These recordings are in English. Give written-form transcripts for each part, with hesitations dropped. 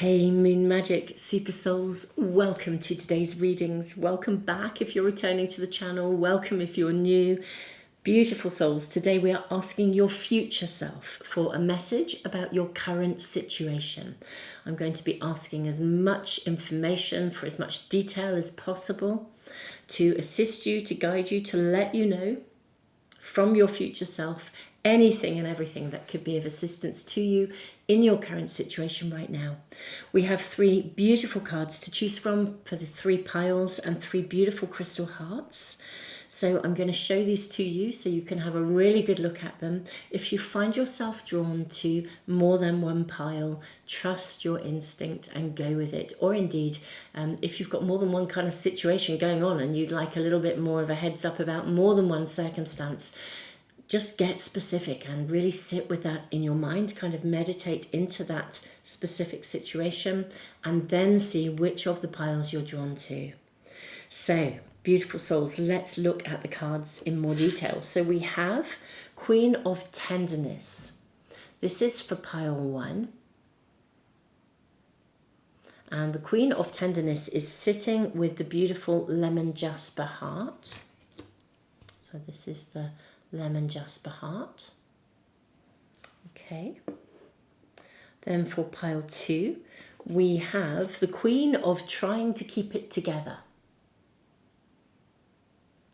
Hey Moon Magic Super Souls, welcome to today's readings. Welcome back if you're returning to the channel. Welcome if you're new. Beautiful souls, today we are asking your future self for a message about your current situation. I'm going to be asking as much information for as much detail as possible to assist you, to guide you, to let you know from your future self anything and everything that could be of assistance to you in your current situation right now. We have three beautiful cards to choose from for the three piles and three beautiful crystal hearts. So I'm going to show these to you so you can have a really good look at them. If you find yourself drawn to more than one pile, trust your instinct and go with it. Or indeed, if you've got more than one kind of situation going on and you'd like a little bit more of a heads up about more than one circumstance, just get specific and really sit with that in your mind, kind of meditate into that specific situation and then see which of the piles you're drawn to. So, beautiful souls, let's look at the cards in more detail. So we have Queen of Tenderness. This is for pile 1. And the Queen of Tenderness is sitting with the beautiful lemon jasper heart. So this is the lemon jasper heart. Okay. Then for pile 2, we have the Queen of Trying to Keep It Together.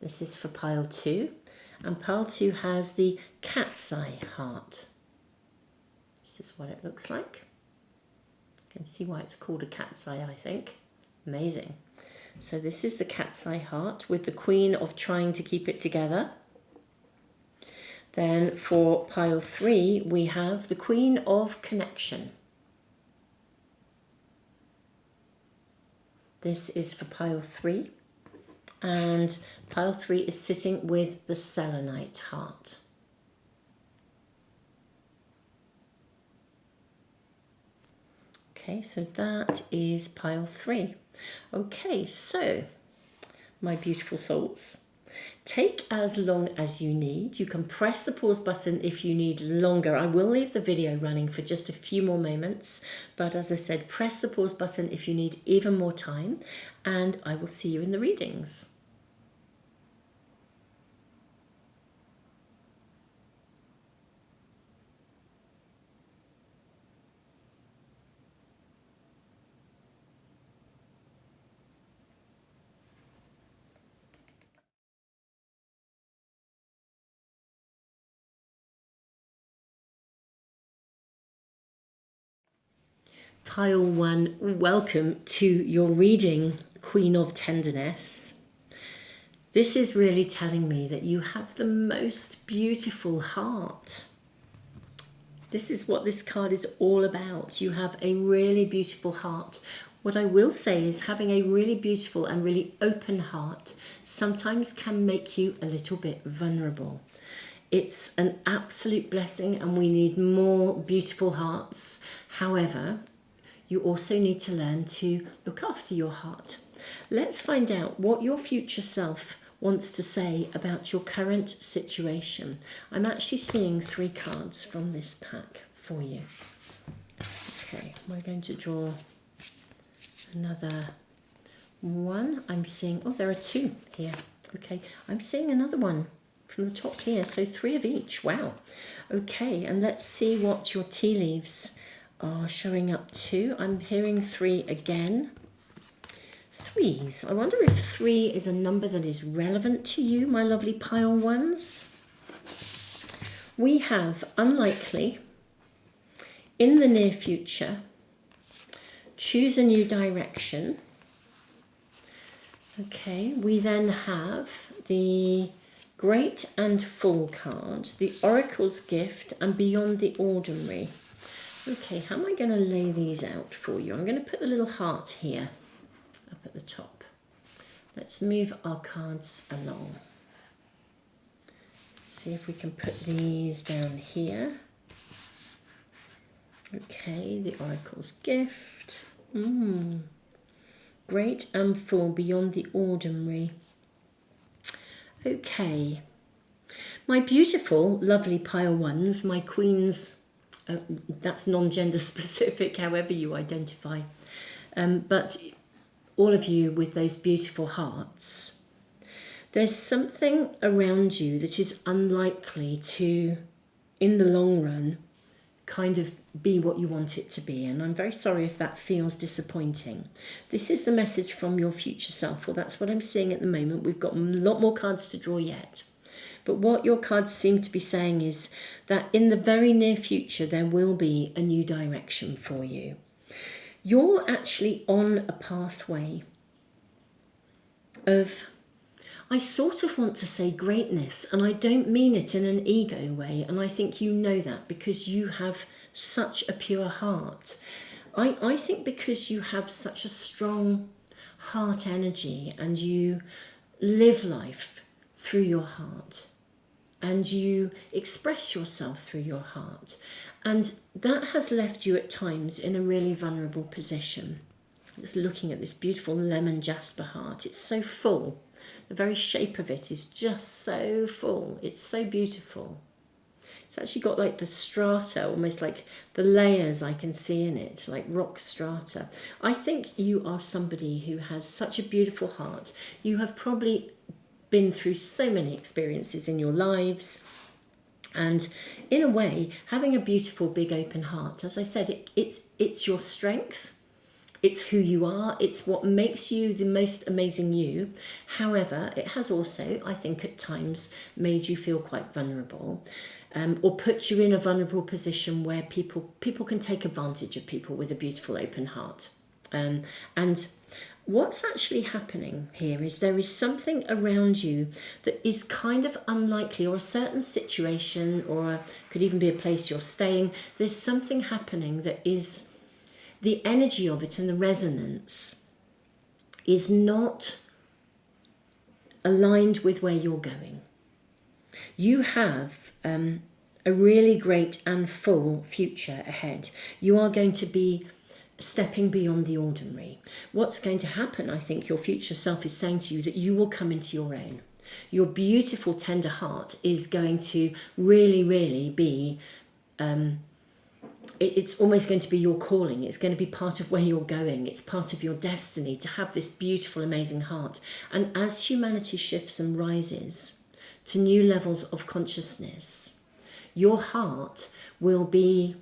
This is for pile 2. And pile 2 has the cat's eye heart. This is what it looks like. You can see why it's called a cat's eye, I think. Amazing. So this is the cat's eye heart with the Queen of Trying to Keep It Together. Then for pile 3, we have the Queen of Connection. This is for pile 3. And pile 3 is sitting with the selenite heart. Okay, so that is pile 3. Okay, so my beautiful souls, take as long as you need. You can press the pause button if you need longer. I will leave the video running for just a few more moments, but as I said, press the pause button if you need even more time, and I will see you in the readings. Pile 1, welcome to your reading, Queen of Tenderness. This is really telling me that you have the most beautiful heart. This is what this card is all about. You have a really beautiful heart. What I will say is having a really beautiful and really open heart sometimes can make you a little bit vulnerable. It's an absolute blessing and we need more beautiful hearts. However, you also need to learn to look after your heart. Let's find out what your future self wants to say about your current situation. I'm actually seeing 3 cards from this pack for you. Okay, we're going to draw another one. I'm seeing, oh, there are 2 here. Okay, I'm seeing another one from the top here, so 3 of each. Wow. Okay, and let's see what your tea leaves are showing up to. I'm hearing 3 again. 3s. I wonder if 3 is a number that is relevant to you, my lovely pile 1s. We have unlikely, in the near future, choose a new direction. Okay, we then have the Great and Full card, the Oracle's Gift, and Beyond the Ordinary. Okay, how am I going to lay these out for you? I'm going to put the little heart here, up at the top. Let's move our cards along. See if we can put these down here. Okay, the Oracle's Gift. Great and Full, Beyond the Ordinary. Okay. My beautiful, lovely pile 1s, my queens That's non-gender specific, however you identify. But all of you with those beautiful hearts, there's something around you that is unlikely to, in the long run, kind of be what you want it to be. And I'm very sorry if that feels disappointing. This is the message from your future self, or that's what I'm seeing at the moment. We've got a lot more cards to draw yet. But what your cards seem to be saying is that in the very near future, there will be a new direction for you. You're actually on a pathway of, I sort of want to say greatness, and I don't mean it in an ego way, and I think you know that because you have such a pure heart. I think because you have such a strong heart energy and you live life through your heart and you express yourself through your heart, and that has left you at times in a really vulnerable position. Just looking at this beautiful lemon jasper heart, it's so full. The very shape of it is just so full. It's so beautiful. It's actually got like the strata, almost like the layers I can see in it, like rock strata. I think you are somebody who has such a beautiful heart. You have probably been through so many experiences in your lives. And in a way, having a beautiful, big, open heart, as I said, it's your strength. It's who you are. It's what makes you the most amazing you. However, it has also, I think, at times made you feel quite vulnerable, or put you in a vulnerable position where people can take advantage of people with a beautiful open heart. And what's actually happening here is there is something around you that is kind of unlikely, or a certain situation, or could even be a place you're staying. There's something happening that is, the energy of it and the resonance is not aligned with where you're going. You have a really great and full future ahead. You are going to be stepping beyond the ordinary. What's going to happen, I think your future self is saying to you that you will come into your own. Your beautiful, tender heart is going to really, really be... it's almost going to be your calling. It's going to be part of where you're going. It's part of your destiny to have this beautiful, amazing heart. And as humanity shifts and rises to new levels of consciousness, your heart will be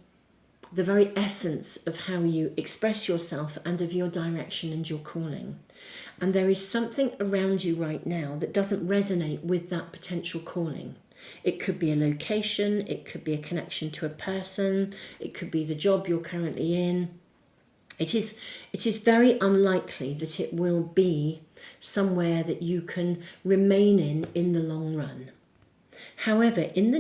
the very essence of how you express yourself and of your direction and your calling. And there is something around you right now that doesn't resonate with that potential calling. It could be a location, it could be a connection to a person, it could be the job you're currently in. It is very unlikely that it will be somewhere that you can remain in the long run. However, in the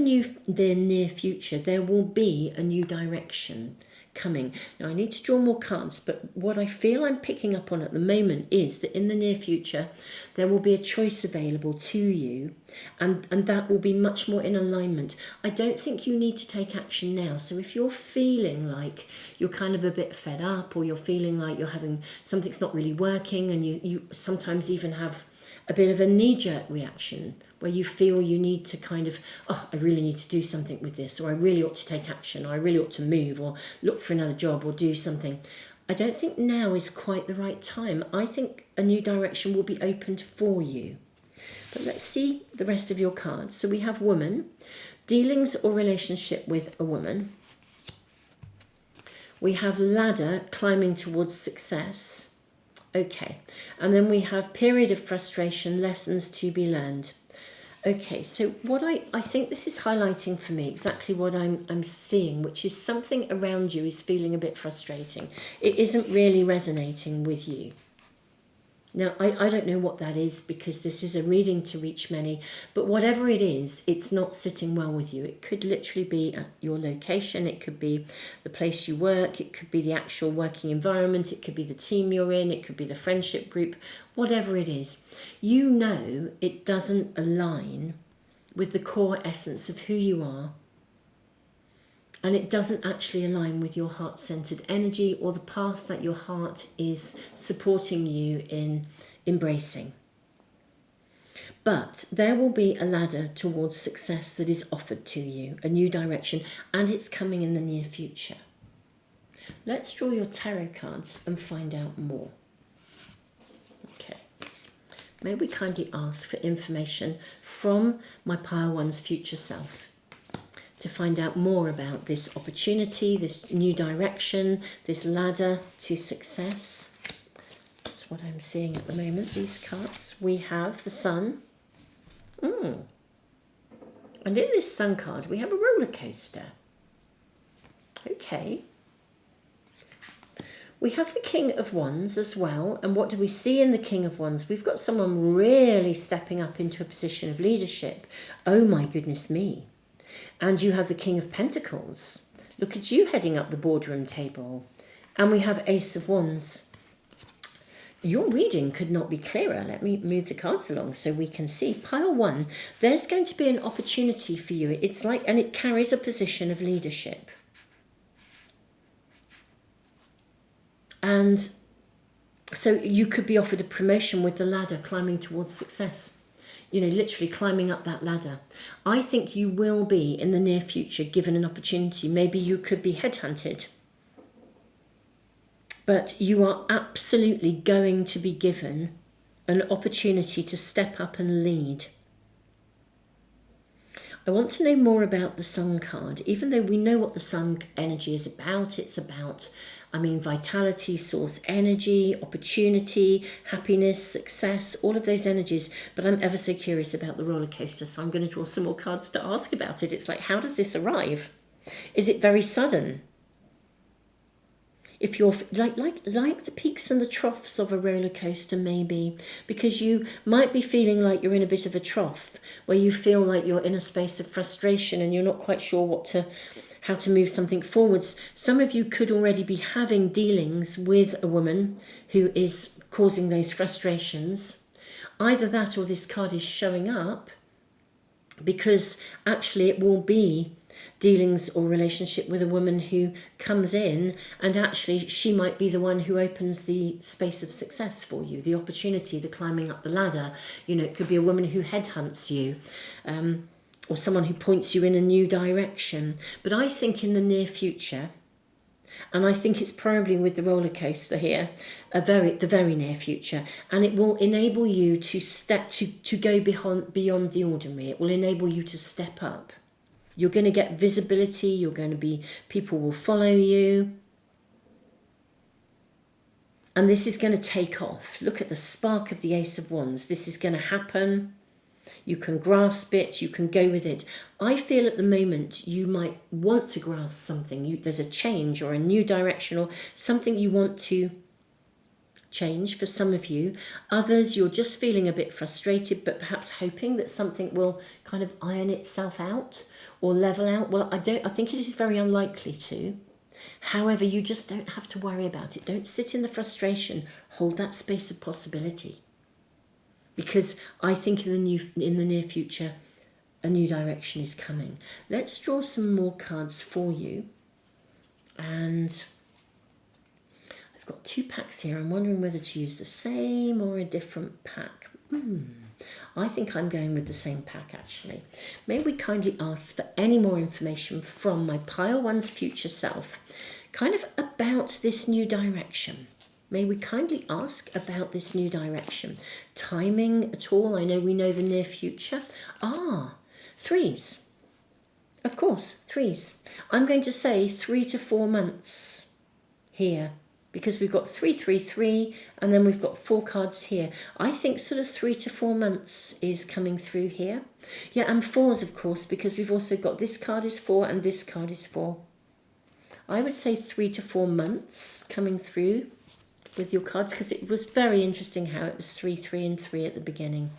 near future, there will be a new direction coming. Now, I need to draw more cards, but what I feel I'm picking up on at the moment is that in the near future, there will be a choice available to you, and that will be much more in alignment. I don't think you need to take action now. So if you're feeling like you're kind of a bit fed up, or you're feeling like you're having something's not really working, and you sometimes even have a bit of a knee-jerk reaction where you feel you need to kind of, oh, I really need to do something with this, or I really ought to take action, or I really ought to move, or look for another job, or do something. I don't think now is quite the right time. I think a new direction will be opened for you. But let's see the rest of your cards. So we have woman, dealings or relationship with a woman. We have ladder, climbing towards success. Okay, and then we have period of frustration, lessons to be learned. Okay, so what I think this is highlighting for me exactly what I'm seeing, which is something around you is feeling a bit frustrating. It isn't really resonating with you. Now, I don't know what that is, because this is a reading to reach many, but whatever it is, it's not sitting well with you. It could literally be at your location, it could be the place you work, it could be the actual working environment, it could be the team you're in, it could be the friendship group, whatever it is. You know it doesn't align with the core essence of who you are, and it doesn't actually align with your heart-centered energy or the path that your heart is supporting you in embracing. But there will be a ladder towards success that is offered to you, a new direction, and it's coming in the near future. Let's draw your tarot cards and find out more. Okay. May we kindly ask for information from my Pile One's future self to find out more about this opportunity, this new direction, this ladder to success. That's what I'm seeing at the moment, these cards. We have the Sun. And in this Sun card, we have a roller coaster. Okay. We have the King of Wands as well. And what do we see in the King of Wands? We've got someone really stepping up into a position of leadership. Oh my goodness me. And you have the King of Pentacles. Look at you heading up the boardroom table. And we have Ace of Wands. Your reading could not be clearer. Let me move the cards along so we can see. Pile one, there's going to be an opportunity for you. It's like, and it carries a position of leadership. And so you could be offered a promotion with the ladder climbing towards success. You know, literally climbing up that ladder. I think you will be in the near future given an opportunity. Maybe you could be headhunted. But you are absolutely going to be given an opportunity to step up and lead. I want to know more about the Sun card, even though we know what the Sun energy is about. It's about, vitality, source energy, opportunity, happiness, success, all of those energies. But I'm ever so curious about the roller coaster, so I'm going to draw some more cards to ask about it. It's like, how does this arrive? Is it very sudden? If you're like the peaks and the troughs of a roller coaster, maybe, because you might be feeling like you're in a bit of a trough where you feel like you're in a space of frustration and you're not quite sure how to move something forwards. Some of you could already be having dealings with a woman who is causing those frustrations. Either that or this card is showing up because actually it will be dealings or relationship with a woman who comes in and actually she might be the one who opens the space of success for you, the opportunity, the climbing up the ladder. You know, it could be a woman who headhunts you, or someone who points you in a new direction. But I think in the near future, and I think it's probably with the roller coaster here, the very near future, and it will enable you to go beyond the ordinary. It will enable you to step up. You're going to get visibility. People will follow you. And this is going to take off. Look at the spark of the Ace of Wands. This is going to happen. You can grasp it. You can go with it. I feel at the moment you might want to grasp something. There's a change or a new direction or something you want to change for some of you. Others, you're just feeling a bit frustrated, but perhaps hoping that something will kind of iron itself out or level out. Well, I think it is very unlikely to. However, you just don't have to worry about it. Don't sit in the frustration. Hold that space of possibility. Because I think in the near future, a new direction is coming. Let's draw some more cards for you. And I've got 2 packs here. I'm wondering whether to use the same or a different pack. I think I'm going with the same pack, actually. May we kindly ask for any more information from my Pile One's future self, kind of about this new direction. May we kindly ask about this new direction. Timing at all? I know we know the near future. 3s. Of course, 3s. I'm going to say 3 to 4 months here, because we've got 3, 3, 3, and then we've got 4 cards here. I think sort of 3 to 4 months is coming through here. Yeah, and 4s, of course, because we've also got this card is 4 and this card is 4. I would say 3 to 4 months coming through with your cards, because it was very interesting how it was 3, 3, and 3 at the beginning.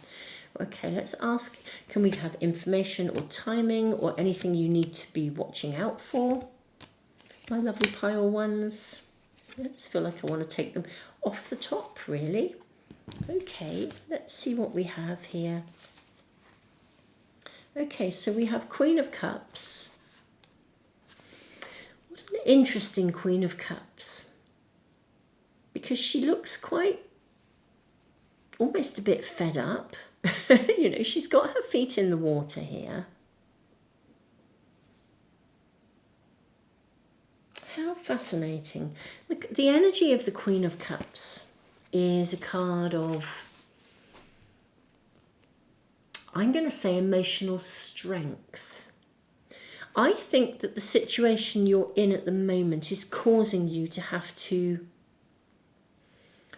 Okay, let's ask, can we have information or timing or anything you need to be watching out for? My lovely Pile Ones. I just feel like I want to take them off the top, really. Okay, let's see what we have here. Okay, so we have Queen of Cups. What an interesting Queen of Cups. Because she looks quite, almost a bit fed up. You know, she's got her feet in the water here. How fascinating. Look, the energy of the Queen of Cups is a card of, I'm going to say, emotional strength. I think that the situation you're in at the moment is causing you to have to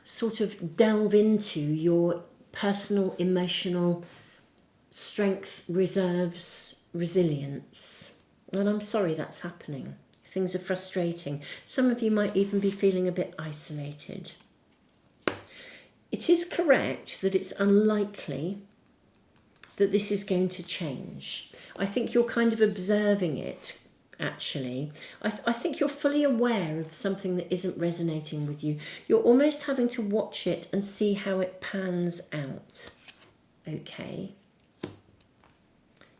sort of delve into your personal emotional strength, reserves, resilience. And I'm sorry that's happening. Things are frustrating. Some of you might even be feeling a bit isolated. It is correct that it's unlikely that this is going to change. I think you're kind of observing it, actually. I think you're fully aware of something that isn't resonating with you. You're almost having to watch it and see how it pans out. Okay.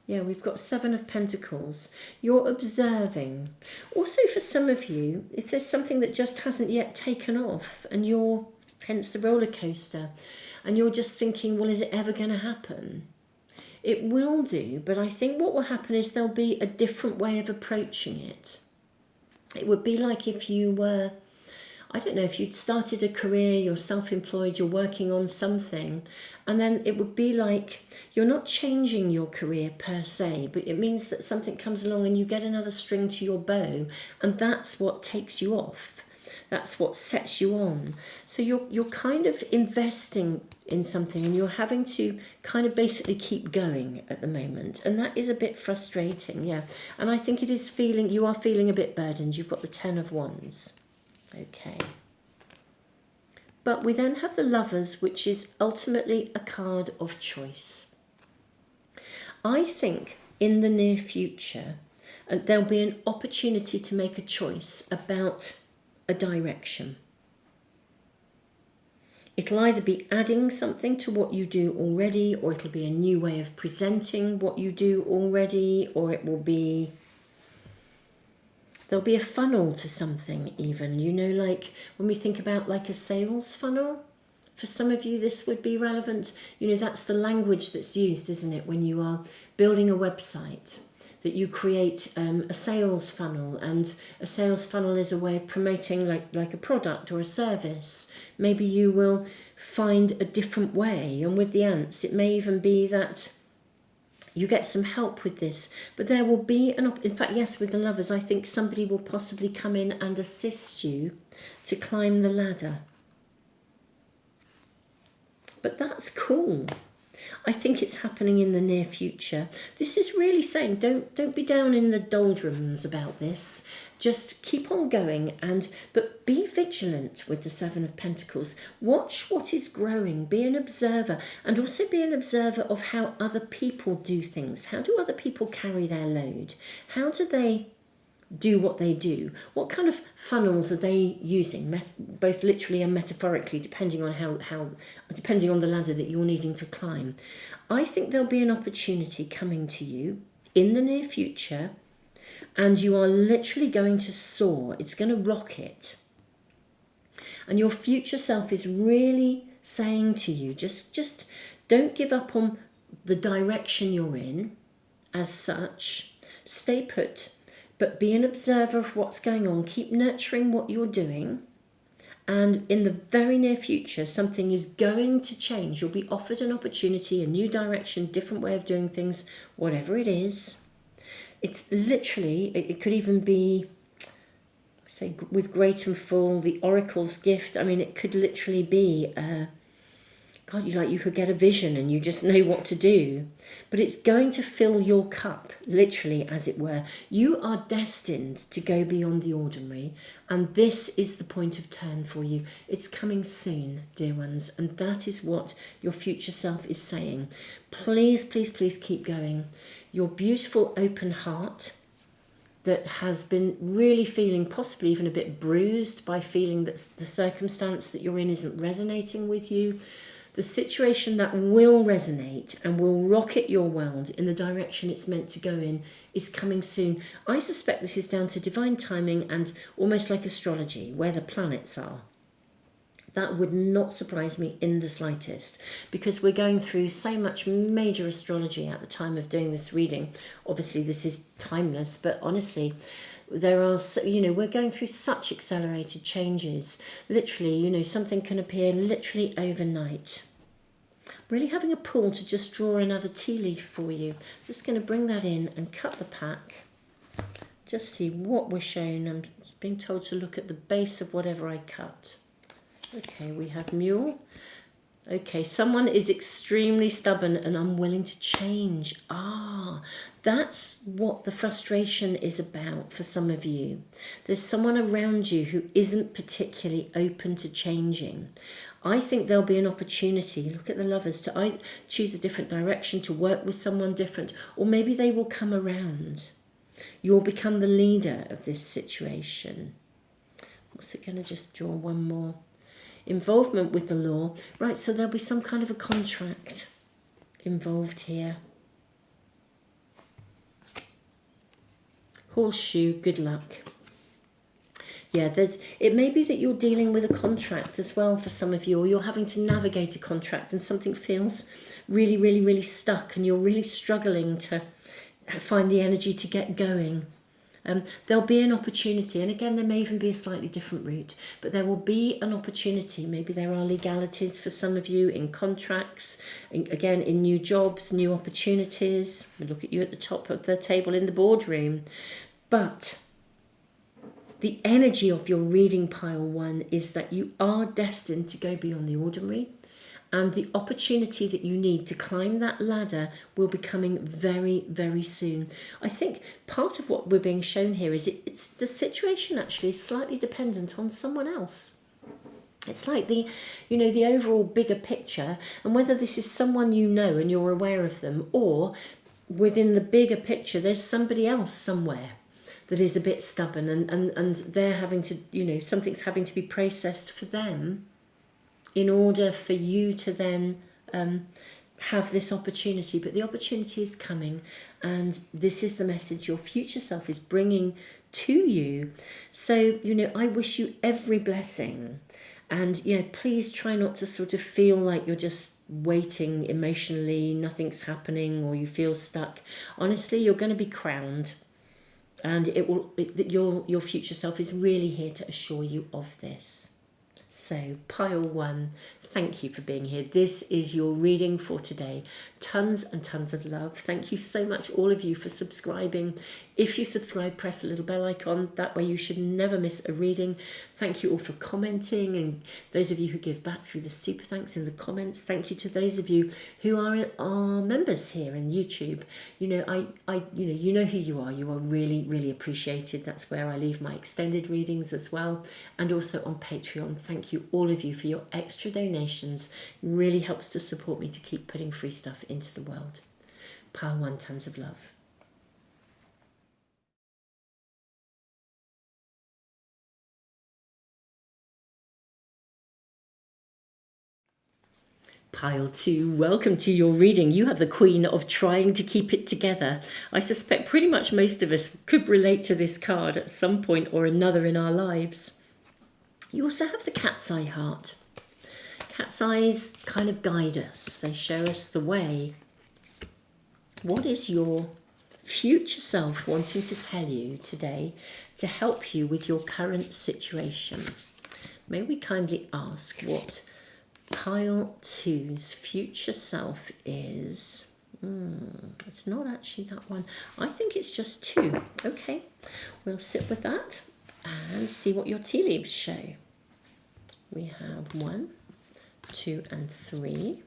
Yeah, we've got Seven of Pentacles. You're observing. Also, for some of you, if there's something that just hasn't yet taken off and you're, hence the roller coaster, and you're just thinking, well, is it ever going to happen? It will do, but I think what will happen is there'll be a different way of approaching it. It would be like if you were, I don't know, if you'd started a career, you're self-employed, you're working on something, and then it would be like you're not changing your career per se, but it means that something comes along and you get another string to your bow, and that's what takes you off. That's what sets you on. So you're kind of investing in something and you're having to kind of basically keep going at the moment. And that is a bit frustrating, yeah. And I think it is feeling, you are feeling a bit burdened. You've got the Ten of Wands. Okay. But we then have the Lovers, which is ultimately a card of choice. I think in the near future, there'll be an opportunity to make a choice about a direction. It'll either be adding something to what you do already, or it'll be a new way of presenting what you do already, or it will be, there'll be a funnel to something even, you know, like when we think about like a sales funnel. For some of you this would be relevant. You know, that's the language that's used, isn't it, when you are building a website, that you create a sales funnel, and a sales funnel is a way of promoting like a product or a service. Maybe you will find a different way, and with the ants it may even be that you get some help with this, but there will be in fact, yes, with the Lovers, I think somebody will possibly come in and assist you to climb the ladder. But that's cool. I think it's happening in the near future. This is really saying don't be down in the doldrums about this. Just keep on going, but be vigilant with the Seven of Pentacles. Watch what is growing. Be an observer, and also be an observer of how other people do things. How do other people carry their load? How do they do what they do? What kind of funnels are they using, both literally and metaphorically, depending on depending on the ladder that you're needing to climb? I think there'll be an opportunity coming to you in the near future, and you are literally going to soar. It's going to rocket, and your future self is really saying to you, just don't give up on the direction you're in as such. Stay put, but be an observer of what's going on. Keep nurturing what you're doing. And in the very near future, something is going to change. You'll be offered an opportunity, a new direction, different way of doing things, whatever it is. It's literally, it could even be, say, with great and full, the Oracle's gift. I mean, it could literally be God, you could get a vision and you just know what to do. But it's going to fill your cup, literally, as it were. You are destined to go beyond the ordinary, and this is the point of turn for you. It's coming soon, dear ones, and that is what your future self is saying. Please, please, please keep going. Your beautiful open heart that has been really feeling possibly even a bit bruised by feeling that the circumstance that you're in isn't resonating with you. The situation that will resonate and will rocket your world in the direction it's meant to go in is coming soon. I suspect this is down to divine timing and almost like astrology, where the planets are. That would not surprise me in the slightest, because we're going through so much major astrology at the time of doing this reading. Obviously, this is timeless, but honestly, there are, we're going through such accelerated changes. Literally, something can appear literally overnight. Really having a pull to just draw another tea leaf for you. Just going to bring that in and cut the pack. Just see what we're shown. I'm being told to look at the base of whatever I cut. Okay, we have mule. Okay, someone is extremely stubborn and unwilling to change. That's what the frustration is about for some of you. There's someone around you who isn't particularly open to changing. I think there'll be an opportunity, look at the Lovers, to choose a different direction, to work with someone different, or maybe they will come around. You'll become the leader of this situation. Also going to just draw one more. Involvement with the law. Right, so there'll be some kind of a contract involved here. Horseshoe, good luck. Yeah, it may be that you're dealing with a contract as well for some of you, or you're having to navigate a contract and something feels really, really, really stuck and you're really struggling to find the energy to get going. There'll be an opportunity, and again, there may even be a slightly different route, but there will be an opportunity. Maybe there are legalities for some of you in contracts, again, in new jobs, new opportunities. We look at you at the top of the table in the boardroom. But the energy of your reading, pile 1, is that you are destined to go beyond the ordinary, and the opportunity that you need to climb that ladder will be coming very, very soon. I think part of what we're being shown here is it's the situation actually is slightly dependent on someone else. It's like the overall bigger picture, and whether this is someone you know and you're aware of them, or within the bigger picture there's somebody else somewhere that is a bit stubborn and they're having to, something's having to be processed for them in order for you to then have this opportunity. But the opportunity is coming, and this is the message your future self is bringing to you. So, I wish you every blessing. And, please try not to sort of feel like you're just waiting emotionally, nothing's happening, or you feel stuck. Honestly, you're going to be crowned. And your future self is really here to assure you of this. So, pile 1, thank you for being here. This is your reading for today. Tons and tons of love. Thank you so much, all of you, for subscribing. If you subscribe, press the little bell icon. That way you should never miss a reading. Thank you all for commenting, and those of you who give back through the super thanks in the comments. Thank you to those of you who are our members here in YouTube. You know who you are. You are really, really appreciated. That's where I leave my extended readings as well, and also on Patreon. Thank you, all of you, for your extra donations. It really helps to support me to keep putting free stuff into the world. Pile 1, tons of love. Pile 2, welcome to your reading. You have the Queen of Trying to Keep It Together. I suspect pretty much most of us could relate to this card at some point or another in our lives. You also have the Cat's Eye Heart. Cat's eyes kind of guide us. They show us the way. What is your future self wanting to tell you today to help you with your current situation? May we kindly ask what pile 2's future self is? It's not actually that one. I think it's just 2. Okay, we'll sit with that and see what your tea leaves show. We have 1, 2, and 3.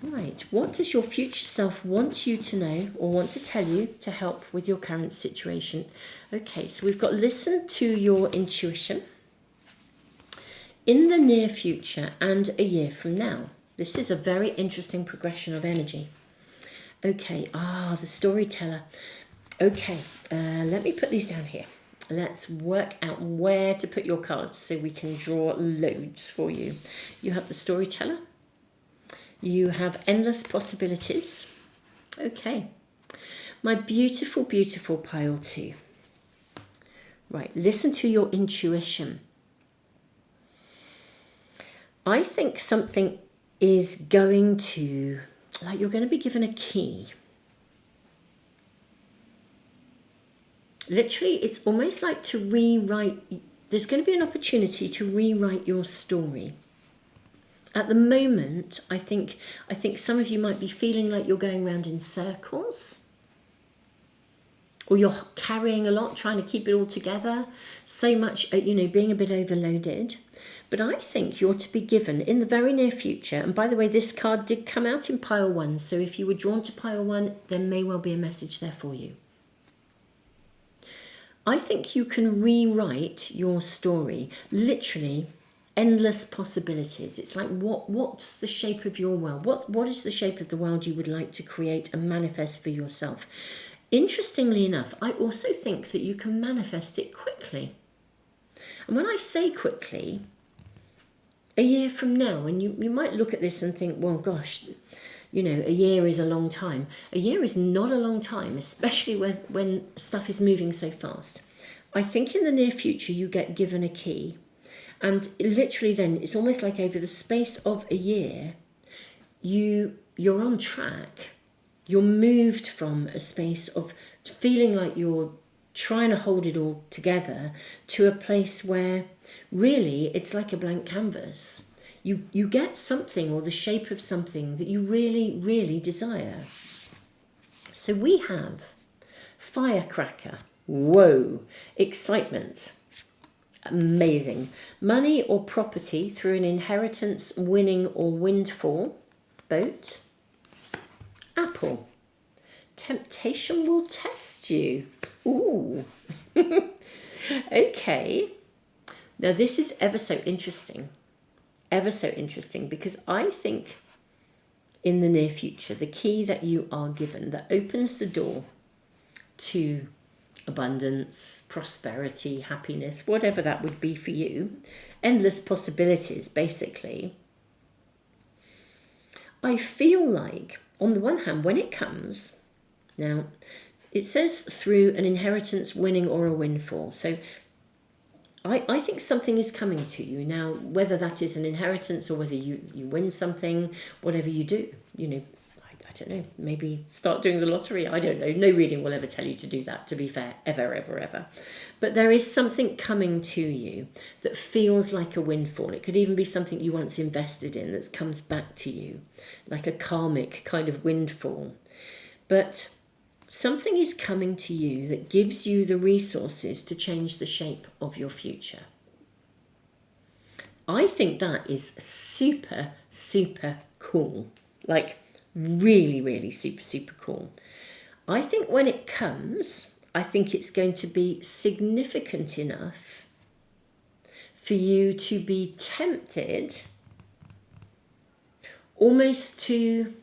Right, what does your future self want you to know or want to tell you to help with your current situation? Okay, so we've got listen to your intuition. In the near future and a year from now. This is a very interesting progression of energy. Okay, the storyteller. Okay, let me put these down here. Let's work out where to put your cards so we can draw loads for you. You have the storyteller. You have endless possibilities. Okay. My beautiful, beautiful pile 2. Right, listen to your intuition. I think something is going to, like you're going to be given a key. Literally, it's almost like to rewrite, there's going to be an opportunity to rewrite your story. At the moment, I think some of you might be feeling like you're going around in circles, or you're carrying a lot, trying to keep it all together, so much, being a bit overloaded. But I think you're to be given in the very near future, and by the way, this card did come out in pile 1, so if you were drawn to pile 1, there may well be a message there for you. I think you can rewrite your story, literally endless possibilities. It's like, what's the shape of your world? What is the shape of the world you would like to create and manifest for yourself? Interestingly enough, I also think that you can manifest it quickly. And when I say quickly, a year from now, and you might look at this and think, well, gosh, a year is a long time. A year is not a long time, especially when stuff is moving so fast. I think in the near future you get given a key, and literally then it's almost like over the space of a year, you're on track. You're moved from a space of feeling like you're trying to hold it all together to a place where really it's like a blank canvas. You get something, or the shape of something that you really, really desire. So we have firecracker. Whoa. Excitement. Amazing. Money or property through an inheritance, winning or windfall. Boat. Apple. Temptation will test you. Ooh. Okay. Now this is ever so interesting. Ever so interesting, because I think in the near future, the key that you are given that opens the door to abundance, prosperity, happiness, whatever that would be for you, endless possibilities, basically. I feel like, on the one hand, when it comes, now, it says through an inheritance, winning, or a windfall. So I think something is coming to you. Now, whether that is an inheritance or whether you win something, whatever you do, I don't know, maybe start doing the lottery. I don't know. No reading will ever tell you to do that, to be fair, ever. But there is something coming to you that feels like a windfall. It could even be something you once invested in that comes back to you, like a karmic kind of windfall. But something is coming to you that gives you the resources to change the shape of your future. I think that is super, super cool. Like, really, really super, super cool. I think when it comes, I think it's going to be significant enough for you to be tempted almost to,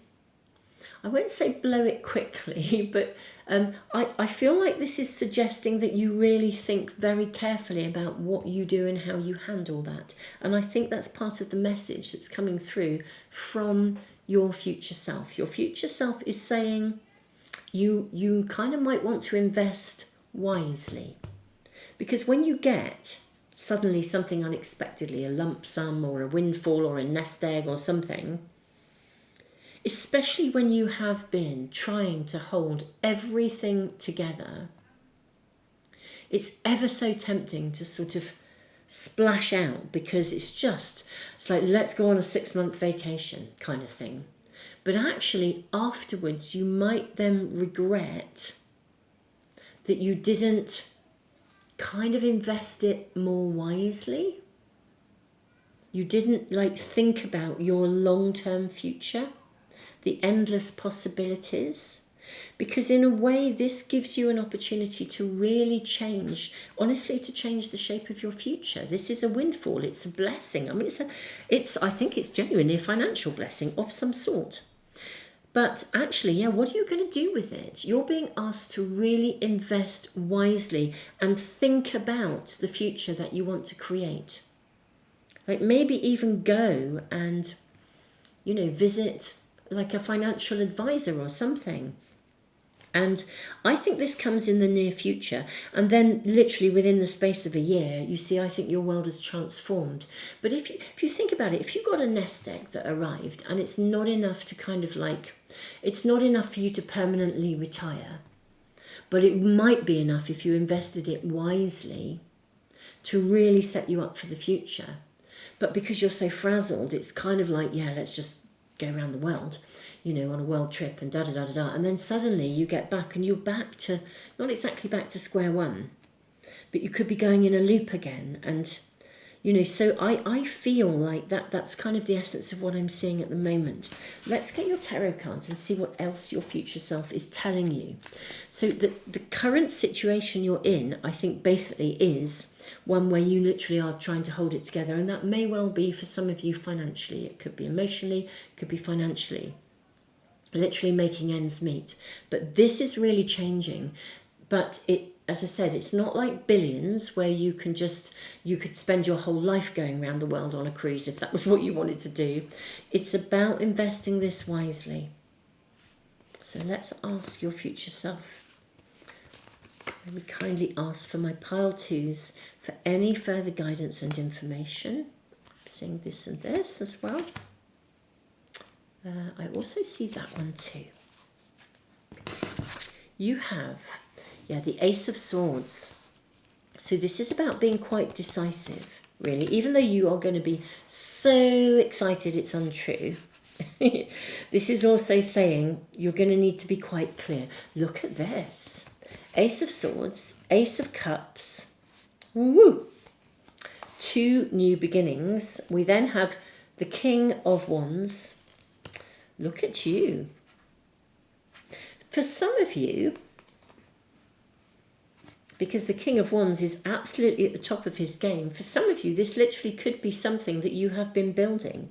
I won't say blow it quickly, but I feel like this is suggesting that you really think very carefully about what you do and how you handle that. And I think that's part of the message that's coming through from your future self. Your future self is saying you kind of might want to invest wisely. Because when you get suddenly something unexpectedly, a lump sum or a windfall or a nest egg or something, especially when you have been trying to hold everything together, it's ever so tempting to sort of splash out, because it's like, let's go on a 6-month vacation kind of thing. But actually afterwards you might then regret that you didn't kind of invest it more wisely. You didn't think about your long-term future, the endless possibilities. Because in a way, this gives you an opportunity to really change, honestly, to change the shape of your future. This is a windfall. It's a blessing. I mean, I think it's genuinely a financial blessing of some sort. But actually, what are you going to do with it? You're being asked to really invest wisely and think about the future that you want to create. Like maybe even go and, visit like a financial advisor or something, And I think this comes in the near future. And then literally within the space of a year, you see, I think your world has transformed. But if you think about it, if you got a nest egg that arrived and it's not enough to kind of like, it's not enough for you to permanently retire, but it might be enough if you invested it wisely to really set you up for the future. But because you're so frazzled, it's kind of like, yeah, let's just go around the world, you know, on a world trip and da-da-da-da-da. And then suddenly you get back and you're back to, not exactly back to square one, but you could be going in a loop again. And, you know, so I feel like that's kind of the essence of what I'm seeing at the moment. Let's get your tarot cards and see what else your future self is telling you. So the current situation you're in, I think basically is one where you literally are trying to hold it together. And that may well be for some of you financially. It could be emotionally, it could be financially. Literally making ends meet. But this is really changing. But it, as I said, it's not like Billions where you could spend your whole life going around the world on a cruise if that was what you wanted to do. It's about investing this wisely. So let's ask your future self. I would kindly ask for my pile twos for any further guidance and information. I'm seeing this and this as well. I also see that one too. You have, the Ace of Swords. So this is about being quite decisive, really. Even though you are going to be so excited it's untrue, this is also saying you're going to need to be quite clear. Look at this. Ace of Swords, Ace of Cups. Woo! 2 new beginnings. We then have the King of Wands. Look at you. For some of you, because the King of Wands is absolutely at the top of his game, for some of you, this literally could be something that you have been building,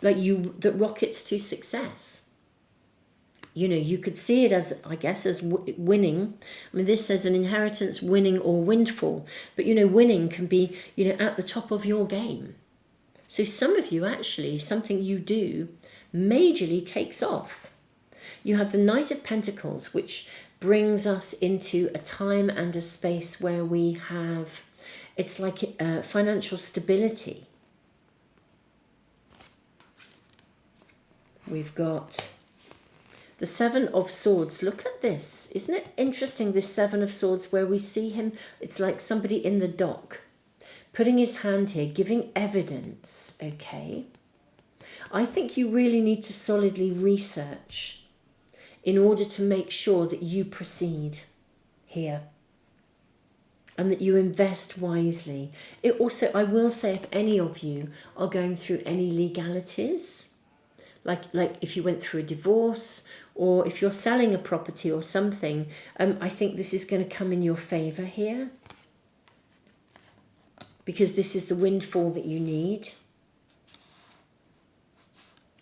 that rockets to success. You know, you could see it as, I guess, as winning. I mean, this says an inheritance, winning, or windfall. But, you know, winning can be, you know, at the top of your game. So some of you, actually, something you do majorly takes off. You have the Knight of Pentacles, which brings us into a time and a space where we have, it's like financial stability. We've got the Seven of Swords. Look at this. Isn't it interesting, this Seven of Swords, where we see him, it's like somebody in the dock, putting his hand here, giving evidence, okay? I think you really need to solidly research in order to make sure that you proceed here and that you invest wisely. It also, I will say, if any of you are going through any legalities, like if you went through a divorce or if you're selling a property or something, I think this is going to come in your favour here, because this is the windfall that you need.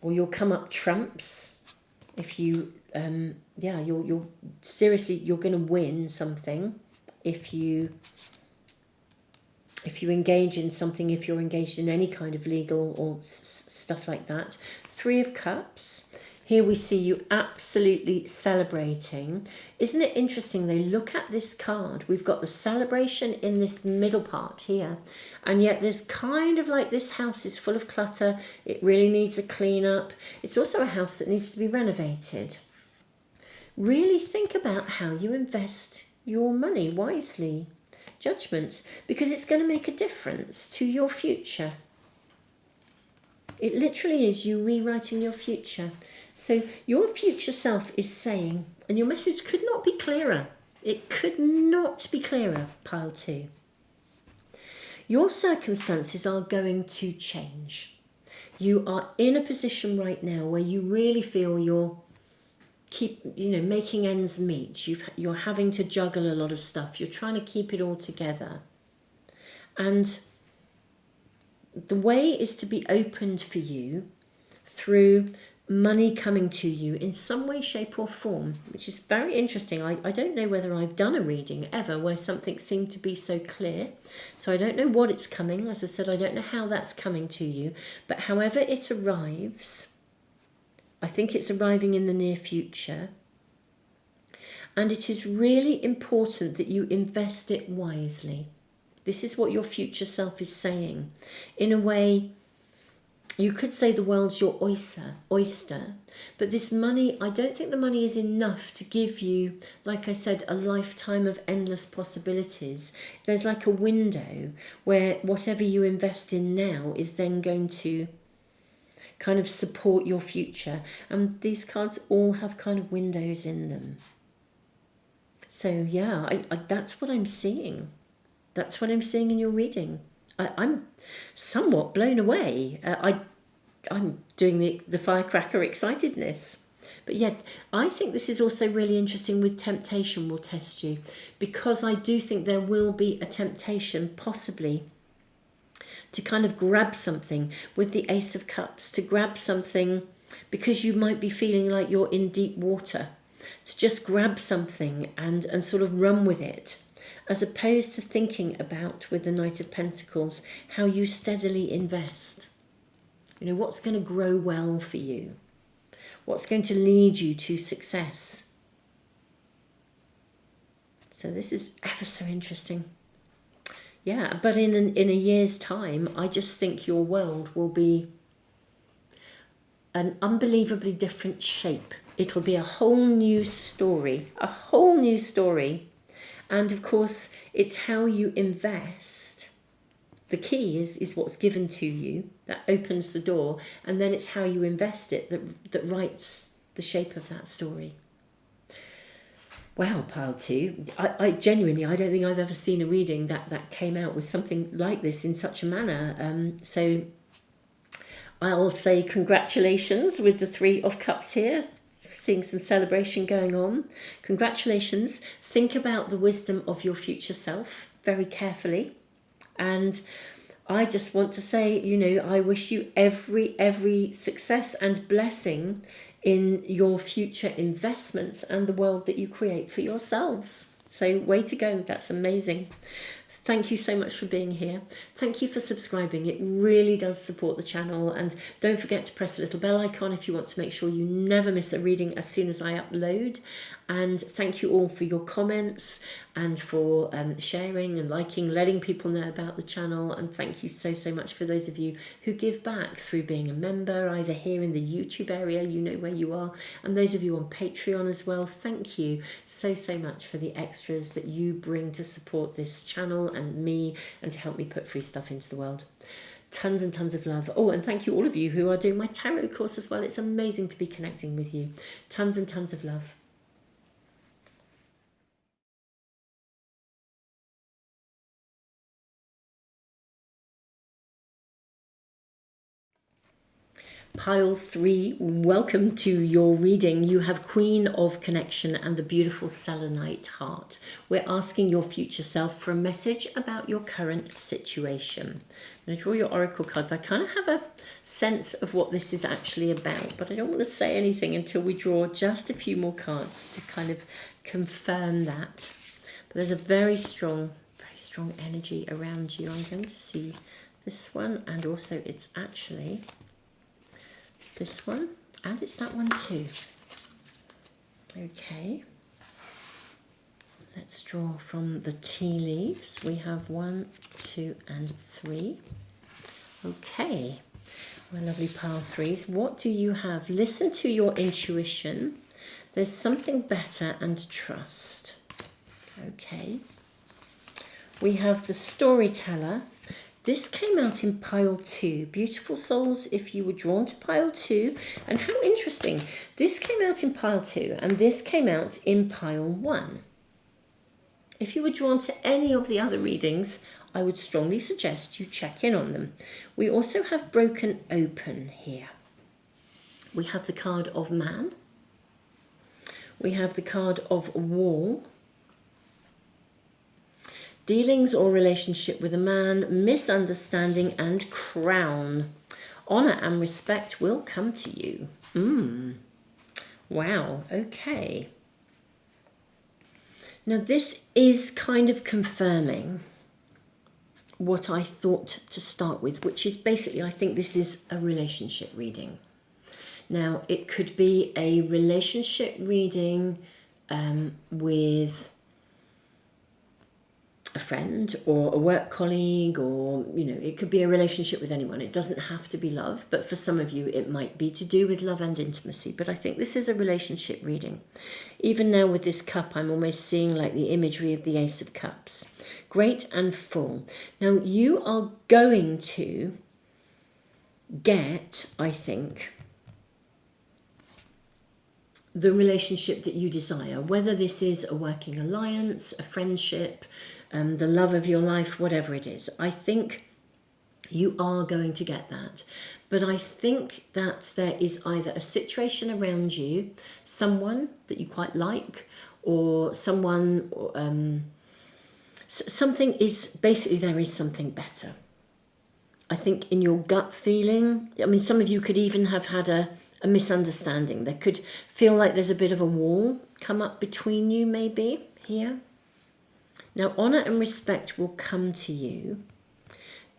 Or you'll come up trumps if you, you're seriously, you're going to win something if you engage in something, if you're engaged in any kind of legal or stuff like that. 3 of Cups. Here we see you absolutely celebrating. Isn't it interesting? They look at this card. We've got the celebration in this middle part here. And yet there's kind of like this house is full of clutter. It really needs a clean up. It's also a house that needs to be renovated. Really think about how you invest your money wisely. Judgment, because it's going to make a difference to your future. It literally is you rewriting your future. So your future self is saying, and your message could not be clearer. It could not be clearer, pile 2. Your circumstances are going to change. You are in a position right now where you really feel you're making ends meet. You're having to juggle a lot of stuff. You're trying to keep it all together. And the way is to be opened for you through money coming to you in some way, shape or form, which is very interesting. I don't know whether I've done a reading ever where something seemed to be so clear. So I don't know what it's coming. As I said, I don't know how that's coming to you. But however it arrives, I think it's arriving in the near future. And it is really important that you invest it wisely. This is what your future self is saying. In a way, you could say the world's your oyster, but this money, I don't think the money is enough to give you, like I said, a lifetime of endless possibilities. There's like a window where whatever you invest in now is then going to kind of support your future. And these cards all have kind of windows in them. So yeah, that's what I'm seeing. That's what I'm seeing in your reading. I'm somewhat blown away. I'm doing the firecracker excitedness. But yeah, I think this is also really interesting with temptation will test you, because I do think there will be a temptation possibly to kind of grab something with the Ace of Cups, to grab something because you might be feeling like you're in deep water, to just grab something and sort of run with it, as opposed to thinking about, with the Knight of Pentacles, how you steadily invest. You know, what's going to grow well for you? What's going to lead you to success? So this is ever so interesting. Yeah, but in a year's time, I just think your world will be an unbelievably different shape. It'll be a whole new story, a whole new story. And of course, it's how you invest. The key is what's given to you that opens the door, and then it's how you invest it that writes the shape of that story. Wow, pile two. I genuinely, I don't think I've ever seen a reading that came out with something like this in such a manner. So I'll say congratulations with the Three of Cups here. Seeing some celebration going on. Congratulations. Think about the wisdom of your future self very carefully. And I just want to say, you know, I wish you every success and blessing in your future investments and the world that you create for yourselves. So way to go. That's amazing. Thank you so much for being here. Thank you for subscribing. It really does support the channel. And don't forget to press the little bell icon if you want to make sure you never miss a reading as soon as I upload. And thank you all for your comments and for sharing and liking, letting people know about the channel. And thank you so much for those of you who give back through being a member, either here in the YouTube area, you know where you are, and those of you on Patreon as well. Thank you so much for the extras that you bring to support this channel and me, and to help me put free stuff into the world. Tons and tons of love. Oh, and thank you all of you who are doing my tarot course as well. It's amazing to be connecting with you. Tons and tons of love. Pile 3, welcome to your reading. You have Queen of Connection and the beautiful Selenite heart. We're asking your future self for a message about your current situation. I'm going to draw your oracle cards. I kind of have a sense of what this is actually about, but I don't want to say anything until we draw just a few more cards to kind of confirm that. But there's a very strong energy around you. I'm going to see this one, and also it's actually this one, and it's that one too. Okay, let's draw from the tea leaves. We have 1, 2, and 3. Okay, my lovely pile threes, what do you have? Listen to your intuition. There's something better, and trust. Okay, we have the storyteller. This came out in pile 2. Beautiful souls, if you were drawn to pile 2. And how interesting. This came out in pile 2 and this came out in pile 1. If you were drawn to any of the other readings, I would strongly suggest you check in on them. We also have Broken Open here. We have the card of Man. We have the card of Wall. Dealings or relationship with a man, misunderstanding, and crown. Honor and respect will come to you. Wow, okay. Now this is kind of confirming what I thought to start with, which is basically, I think this is a relationship reading. Now, it could be a relationship reading with a friend or a work colleague, or it could be a relationship with anyone. It doesn't have to be love, but for some of you it might be to do with love and intimacy. But I think this is a relationship reading. Even now with this cup, I'm almost seeing like the imagery of the Ace of Cups, great and full. Now you are going to get, I think, the relationship that you desire, whether this is a working alliance, a friendship, the love of your life, whatever it is. I think you are going to get that. But I think that there is either a situation around you, someone that you quite like, or someone, something is, basically there is something better. I think in your gut feeling, I mean, some of you could even have had a misunderstanding. There could feel like there's a bit of a wall come up between you, maybe here. Now, honor and respect will come to you.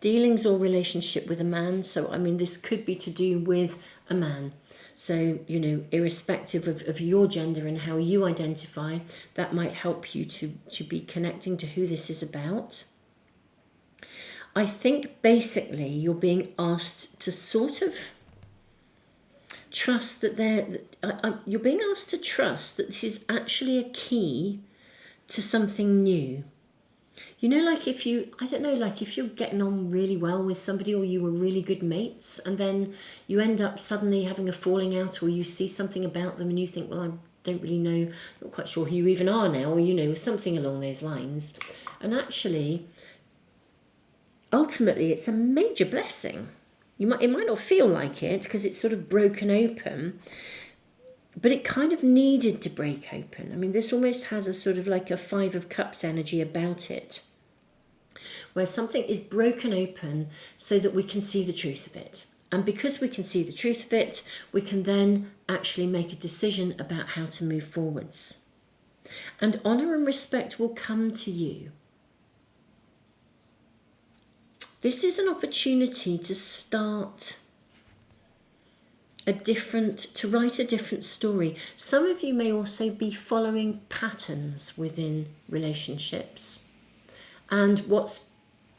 Dealings or relationship with a man. So, I mean, this could be to do with a man. So, irrespective of your gender and how you identify, that might help you to be connecting to who this is about. I think basically you're being asked to sort of trust that you're being asked to trust that this is actually a key to something new. Like if you're getting on really well with somebody, or you were really good mates, and then you end up suddenly having a falling out, or you see something about them and you think, well, I don't really know, not quite sure who you even are now, or something along those lines. And actually, ultimately, it's a major blessing. It might not feel like it because it's sort of broken open, but it kind of needed to break open. I mean, this almost has a sort of like a Five of Cups energy about it, where something is broken open so that we can see the truth of it. And because we can see the truth of it, we can then actually make a decision about how to move forwards. And honor and respect will come to you. This is an opportunity to start to write a different story. Some of you may also be following patterns within relationships. And what's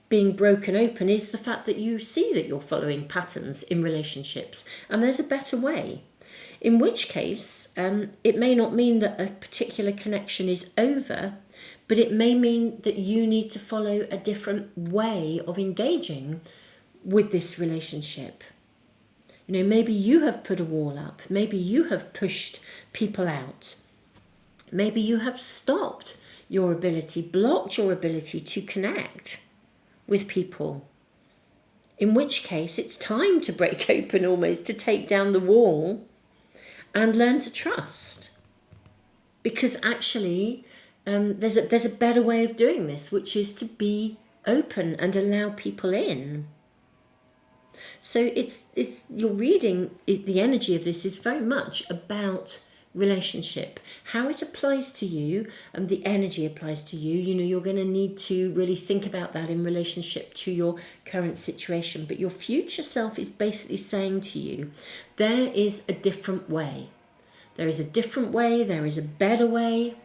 being broken open is the fact that you see that you're following patterns in relationships, and there's a better way. In which case, it may not mean that a particular connection is over, but it may mean that you need to follow a different way of engaging with this relationship. Maybe you have put a wall up. Maybe you have pushed people out. Maybe you have stopped your ability, blocked your ability to connect with people. In which case, it's time to break open almost, to take down the wall and learn to trust. Because actually, there's a better way of doing this, which is to be open and allow people in. So it's your reading, the energy of this is very much about relationship, how it applies to you, and the energy applies to you. You're going to need to really think about that in relationship to your current situation. But your future self is basically saying to you, there is a different way. There is a different way. There is a better way.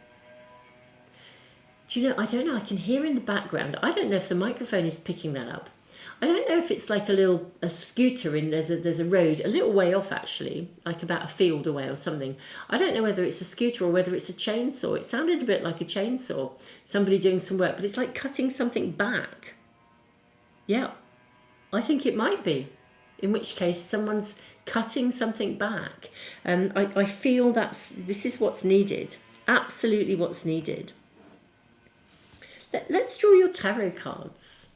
I don't know. I can hear in the background. I don't know if the microphone is picking that up. I don't know if it's like a scooter in there's a road a little way off, actually, like about a field away or something. I don't know whether it's a scooter or whether it's a chainsaw. It sounded a bit like a chainsaw, somebody doing some work, but it's like cutting something back. Yeah, I think it might be, in which case someone's cutting something back. I feel this is what's needed, absolutely what's needed. Let's draw your tarot cards.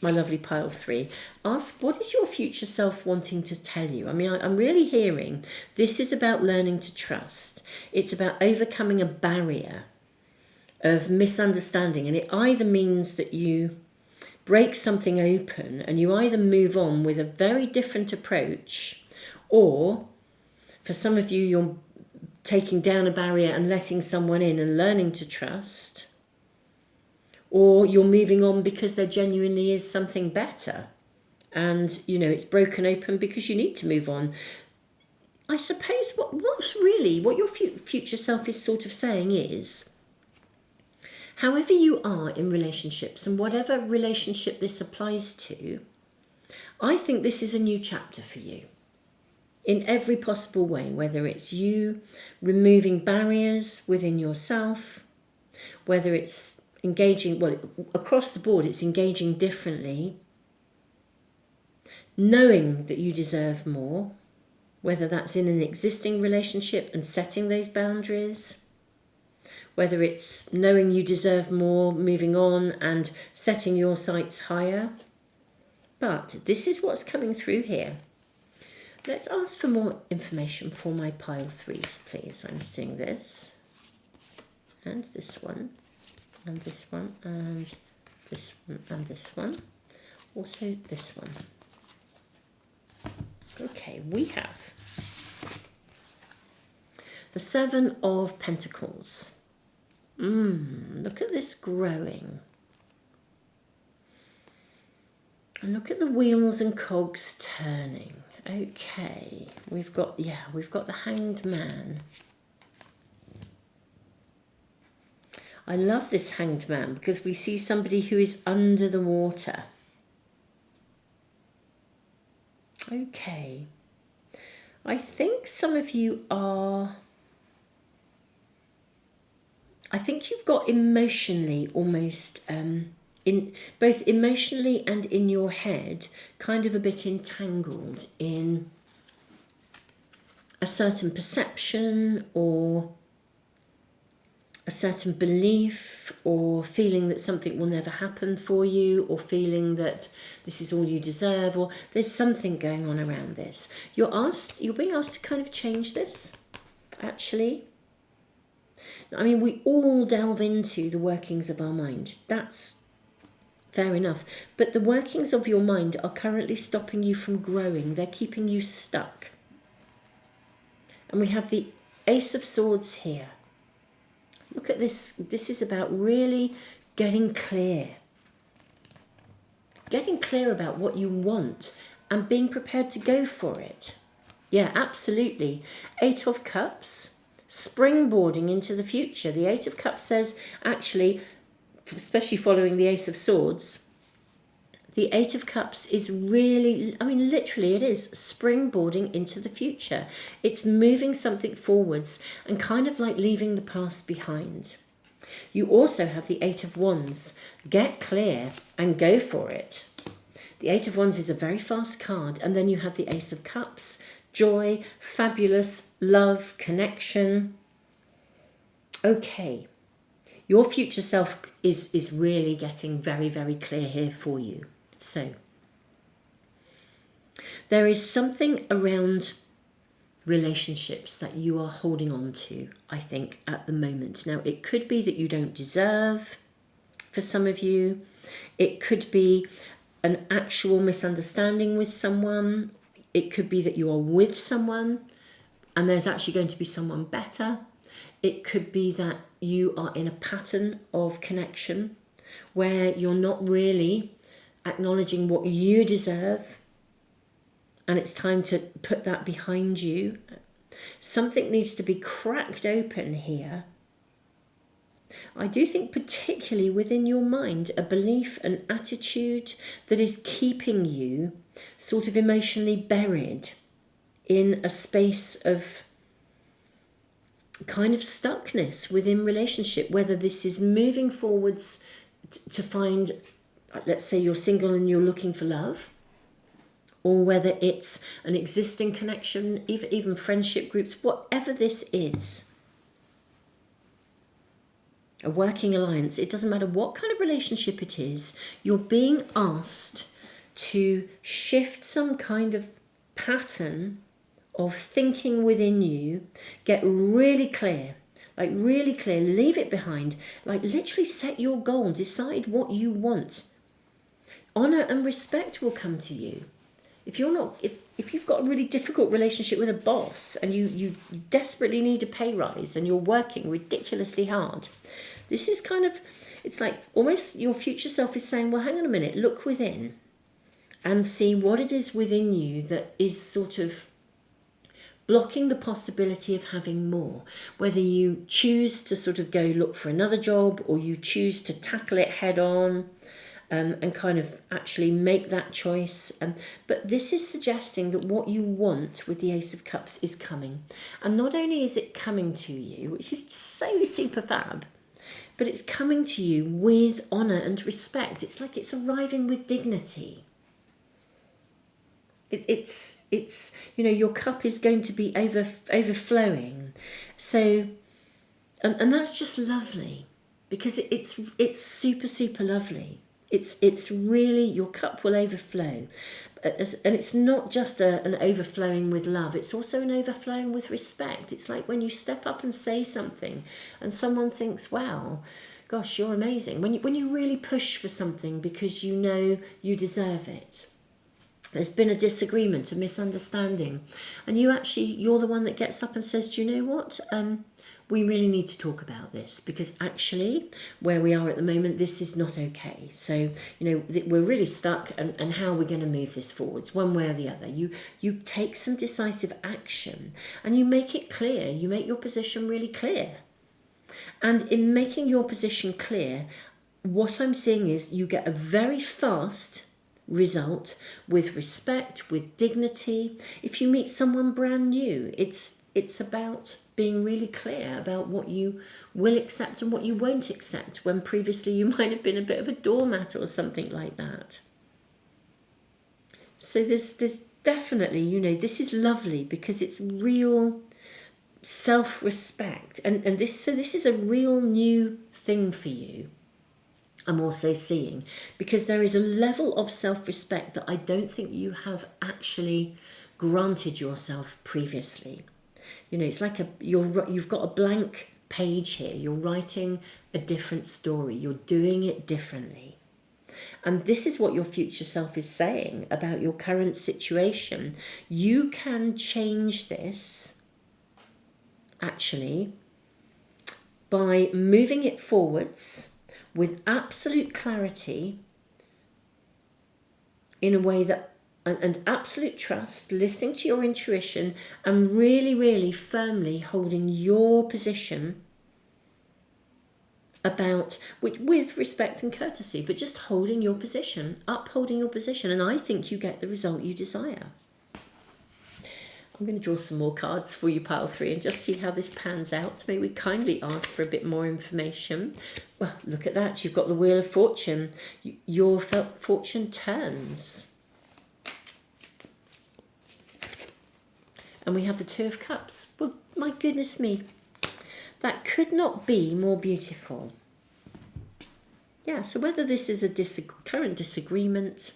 My lovely pile 3. Ask, what is your future self wanting to tell you? I mean, I'm really hearing this is about learning to trust. It's about overcoming a barrier of misunderstanding. And it either means that you break something open and you either move on with a very different approach, or for some of you, you're taking down a barrier and letting someone in and learning to trust. Or you're moving on because there genuinely is something better. And, it's broken open because you need to move on. I suppose what your future self is sort of saying is, however you are in relationships and whatever relationship this applies to, I think this is a new chapter for you in every possible way, whether it's you removing barriers within yourself, whether it's engaging, well, across the board, it's engaging differently, knowing that you deserve more, whether that's in an existing relationship and setting those boundaries, whether it's knowing you deserve more, moving on and setting your sights higher. But this is what's coming through here. Let's ask for more information for my pile 3s, please. I'm seeing this, and this one, and this one, and this one, and this one. Also this one. Okay, we have the 7 of Pentacles. Look at this growing. And look at the wheels and cogs turning. Okay, we've got the Hanged Man. I love this Hanged Man because we see somebody who is under the water. Okay. I think some of you are... I think you've got emotionally almost, in both emotionally and in your head, kind of a bit entangled in a certain perception or a certain belief, or feeling that something will never happen for you, or feeling that this is all you deserve, or there's something going on around this. You're being asked to kind of change this, actually. I mean, we all delve into the workings of our mind. That's fair enough. But the workings of your mind are currently stopping you from growing. They're keeping you stuck. And we have the Ace of Swords here. Look at this. This is about really getting clear. Getting clear about what you want and being prepared to go for it. Yeah, absolutely. 8 of Cups. Springboarding into the future. The 8 of Cups says, actually, especially following the Ace of Swords, the 8 of Cups is really, I mean, literally it is springboarding into the future. It's moving something forwards and kind of like leaving the past behind. You also have the 8 of Wands. Get clear and go for it. The 8 of Wands is a very fast card. And then you have the Ace of Cups. Joy, fabulous, love, connection. Okay. Your future self is really getting very, very clear here for you. So, there is something around relationships that you are holding on to, I think, at the moment. Now, it could be that you don't deserve, for some of you. It could be an actual misunderstanding with someone. It could be that you are with someone and there's actually going to be someone better. It could be that you are in a pattern of connection where you're not really acknowledging what you deserve, and it's time to put that behind you. Something needs to be cracked open here. I do think particularly within your mind, a belief, an attitude that is keeping you sort of emotionally buried in a space of kind of stuckness within relationship, whether this is moving forwards to find, let's say you're single and you're looking for love, or whether it's an existing connection, even friendship groups, whatever this is, a working alliance, it doesn't matter what kind of relationship it is, you're being asked to shift some kind of pattern of thinking within you, get really clear, leave it behind, like literally set your goal, decide what you want. Honor and respect will come to you. If you've got a really difficult relationship with a boss and you desperately need a pay rise and you're working ridiculously hard, this is kind of, it's like almost your future self is saying, well, hang on a minute, look within and see what it is within you that is sort of blocking the possibility of having more. Whether you choose to sort of go look for another job, or you choose to tackle it head on, and kind of actually make that choice. But this is suggesting that what you want with the Ace of Cups is coming. And not only is it coming to you, which is so super fab, but it's coming to you with honour and respect. It's like it's arriving with dignity. It's your cup is going to be overflowing. So, and that's just lovely, because it's super, super lovely. It's really, your cup will overflow. And it's not just an overflowing with love, it's also an overflowing with respect. It's like when you step up and say something and someone thinks, wow, gosh, you're amazing. When you really push for something because you know you deserve it. There's been a disagreement, a misunderstanding, and you're the one that gets up and says, do you know what? We really need to talk about this, because actually where we are at the moment, this is not okay. So, we're really stuck, and how are we going to move this forwards, one way or the other? You take some decisive action, and you make it clear. You make your position really clear. And in making your position clear, what I'm seeing is you get a very fast result, with respect, with dignity. If you meet someone brand new, it's about being really clear about what you will accept and what you won't accept, when previously you might have been a bit of a doormat or something like that. So there's definitely, this is lovely, because it's real self-respect, and this is a real new thing for you. I'm also seeing, because there is a level of self-respect that I don't think you have actually granted yourself previously. It's like you've got a blank page here. You're writing a different story. You're doing it differently. And this is what your future self is saying about your current situation. You can change this, actually, by moving it forwards with absolute clarity, in a way that, and absolute trust, listening to your intuition, and really, really firmly holding your position with respect and courtesy, but just holding your position, upholding your position, and I think you get the result you desire. I'm going to draw some more cards for you, pile 3, and just see how this pans out. May we kindly ask for a bit more information? Well, look at that. You've got the Wheel of Fortune. Your fortune turns. And we have the Two of Cups. Well, my goodness me. That could not be more beautiful. Yeah, so whether this is a current disagreement,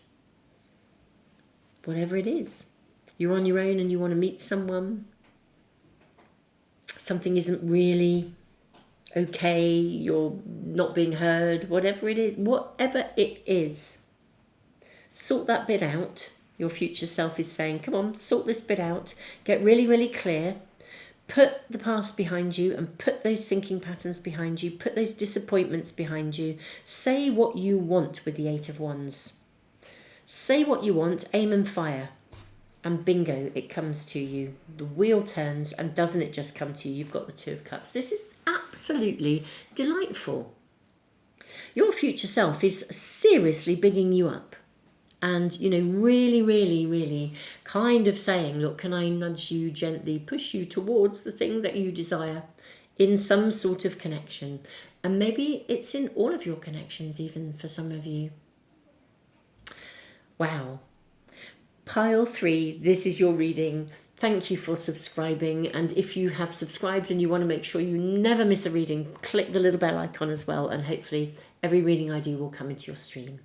whatever it is, you're on your own and you want to meet someone, something isn't really okay, you're not being heard, whatever it is, sort that bit out. Your future self is saying, come on, sort this bit out, get really, really clear, put the past behind you, and put those thinking patterns behind you, put those disappointments behind you. Say what you want with the Eight of Wands. Say what you want, aim and fire. And bingo, it comes to you. The wheel turns, and doesn't it just come to you? You've got the Two of Cups. This is absolutely delightful. Your future self is seriously bigging you up. And, really, really, really kind of saying, look, can I nudge you gently, push you towards the thing that you desire in some sort of connection? And maybe it's in all of your connections, even for some of you. Wow. Pile 3, this is your reading. Thank you for subscribing. And if you have subscribed and you want to make sure you never miss a reading, click the little bell icon as well. And hopefully every reading I do will come into your stream.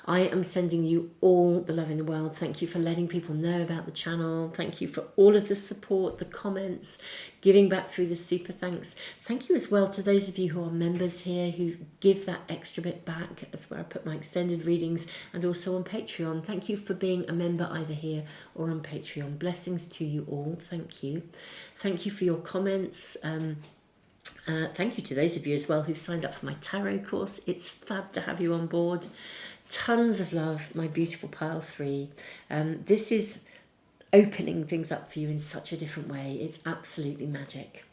I am sending you all the love in the world. Thank you for letting people know about the channel. Thank you for all of the support, the comments, giving back through the super thanks. Thank you as well to those of you who are members here who give that extra bit back. That's where I put my extended readings, and also on Patreon. Thank you for being a member either here or on Patreon. Blessings to you all. Thank you. Thank you for your comments. Thank you to those of you as well who've signed up for my tarot course. It's fab to have you on board. Tons of love, my beautiful pile 3. This is opening things up for you in such a different way. It's absolutely magic.